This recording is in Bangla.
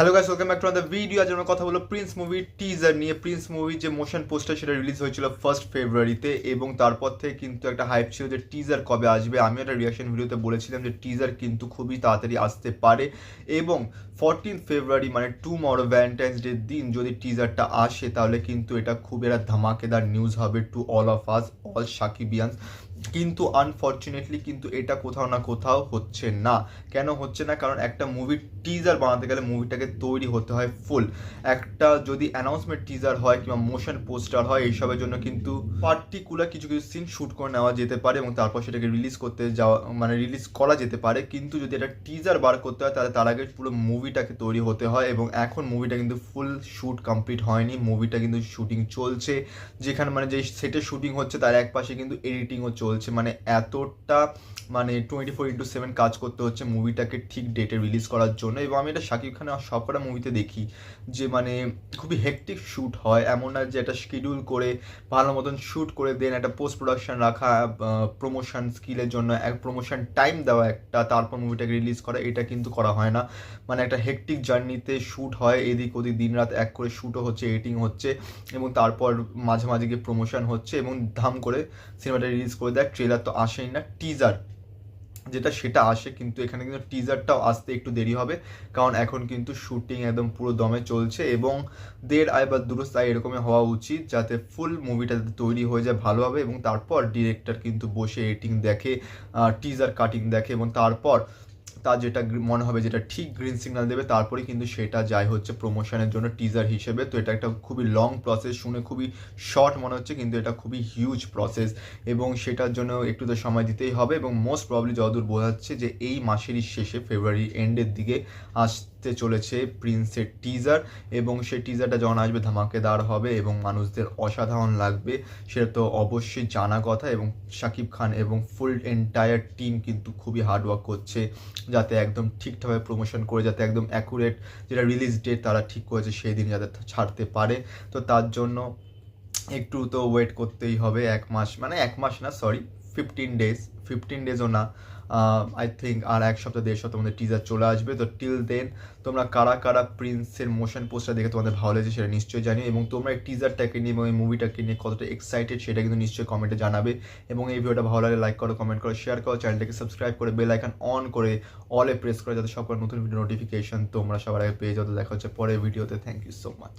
Hello guys, welcome back to other video. আজ আমরা কথা বলবো প্রিন্স মুভির টিজার নিয়ে। প্রিন্স মুভির যে মোশন পোস্টার সেটা রিলিজ হয়েছিল 1 ফেব্রুয়ারিতে এবং তারপর থেকে কিন্তু একটা হাইপ ছিল যে টিজার কবে আসবে। আমি একটা রিয়াকশন ভিডিওতে বলেছিলাম যে টিজার কিন্তু খুবই তাড়াতাড়ি আসতে পারে এবং 14 ফেব্রুয়ারি মানে টুমরো ভ্যালেন্টাইন্স ডে দিন যদি টিজারটা আসে তাহলে কিন্তু এটা খুব একটা ধামাকেদার নিউজ হবে to all of us, all Shakibians. কিন্তু আনফর্চুনেটলি কিন্তু এটা কোথাও না কোথাও হচ্ছে না। কেন হচ্ছে না? কারণ একটা মুভির টিজার বানাতে গেলে মুভিটাকে তৈরি হতে হয় ফুল। একটা যদি অ্যানাউন্সমেন্ট টিজার হয় কিংবা মোশন পোস্টার হয় এইসবের জন্য কিন্তু পার্টিকুলার কিছু কিছু সিন শ্যুট করে নেওয়া যেতে পারে এবং তারপর সেটাকে রিলিজ করতে যাওয়া মানে রিলিজ করা যেতে পারে। কিন্তু যদি একটা টিজার বার করতে হয় তাহলে তার আগে পুরো মুভিটাকে তৈরি হতে হয় এবং এখন মুভিটা কিন্তু ফুল শ্যুট কমপ্লিট হয়নি, মুভিটা কিন্তু শুটিং চলছে। যেখানে মানে যে সেটে শুটিং হচ্ছে তার এক পাশে কিন্তু এডিটিংও চলছে। মানে এতটা মানে 24/7 কাজ করতে হচ্ছে মুভিটাকে ঠিক ডেটে রিলিজ করার জন্য। এবং আমি এটা শাকিব খানের সবকটা মুভিতে দেখি যে মানে খুবই হেক্টিক শ্যুট হয়, এমন না যে একটা শিডিউল করে ভালো মতন শ্যুট করে দেন একটা পোস্ট প্রোডাকশন রাখা, প্রমোশন স্কিলের জন্য এক প্রমোশন টাইম দেওয়া একটা, তারপর মুভিটাকে রিলিজ করা, এটা কিন্তু করা হয় না। মানে একটা হেক্টিক জার্নিতে শ্যুট হয়, এদিক ওদিক দিন রাত এক করে শ্যুটও হচ্ছে, এডিটিং হচ্ছে এবং তারপর মাঝে মাঝে গিয়ে প্রমোশন হচ্ছে এবং ধাম করে সিনেমাটা রিলিজ করে দেয়। ট্রেলার তো আসেই না, টিজার যেটা সেটা আসে, কিন্তু এখানে কিন্তু টিজারটাও আসতে একটু দেরি হবে কারণ এখন কিন্তু শুটিং একদম পুরো দমে চলছে এবং দেড় আয় বা দুরস্ত আয় এরকমই হওয়া উচিত যাতে ফুল মুভিটা যাতে তৈরি হয়ে যায় ভালোভাবে এবং তারপর ডিরেক্টর কিন্তু বসে এডিটিং দেখে, টিজার কাটিং দেখে এবং তারপর তার যেটা মনে হবে যেটা ঠিক গ্রিন সিগন্যাল দেবে তারপরেই কিন্তু সেটা যায় হচ্ছে প্রমোশনের জন্য টিজার হিসেবে। তো এটা একটা খুবই লং প্রসেস, শুনে খুবই শর্ট মনে হচ্ছে কিন্তু এটা খুবই হিউজ প্রসেস এবং সেটার জন্য একটু তো সময় দিতেই হবে এবং মোস্ট প্রবলি যতদূর বোঝাচ্ছে যে এই মাসেরই শেষে ফেব্রুয়ারি এন্ডের দিকে আসতে চলেছে প্রিন্সের টিজার এবং সেই টিজারটা যখন আসবে ধামাকেদার হবে এবং মানুষদের অসাধারণ লাগবে সেটা তো অবশ্যই জানা কথা। এবং শাকিব খান এবং ফুল এন্টায়ার টিম কিন্তু খুবই হার্ডওয়ার্ক করছে যাতে একদম ঠিকঠাকভাবে প্রমোশন করে যাতে একদম অ্যাকুরেট যেটা রিলিজ ডেট তারা ঠিক করেছে সেই দিন যাতে ছাড়তে পারে। তো তার জন্য একটু তো ওয়েট করতেই হবে, 1 মাস মানে 1 মাস না, সরি 15 ডেজ, 15 ডেজও না, আই থিঙ্ক আর 1 সপ্তাহ 1.5 সপ্তাহের মধ্যে টিজার চলে আসবে। তো টিল দেন তোমরা কারা কারা প্রিন্সের মোশন পোস্টার দেখে তোমাদের ভালো লেগেছে সেটা নিশ্চয়ই জানিও এবং তোমরা এই টিজারটাকে নিয়ে এবং এই মুভিটাকে নিয়ে কতটা এক্সাইটেড সেটা কিন্তু নিশ্চয়ই কমেন্টে জানাবে। এবং এই ভিডিওটা ভালো লাগলে লাইক করো, কমেন্ট করো, শেয়ার করো, চ্যানেলটাকে সাবস্ক্রাইব করে বেল আইকন অন করে অলে প্রেস করে যাতে সকল নতুন ভিডিও নোটিফিকেশন তোমরা সবার আগে পেয়ে যাও। দেখা হচ্ছে পরের ভিডিওতে। Thank you so much.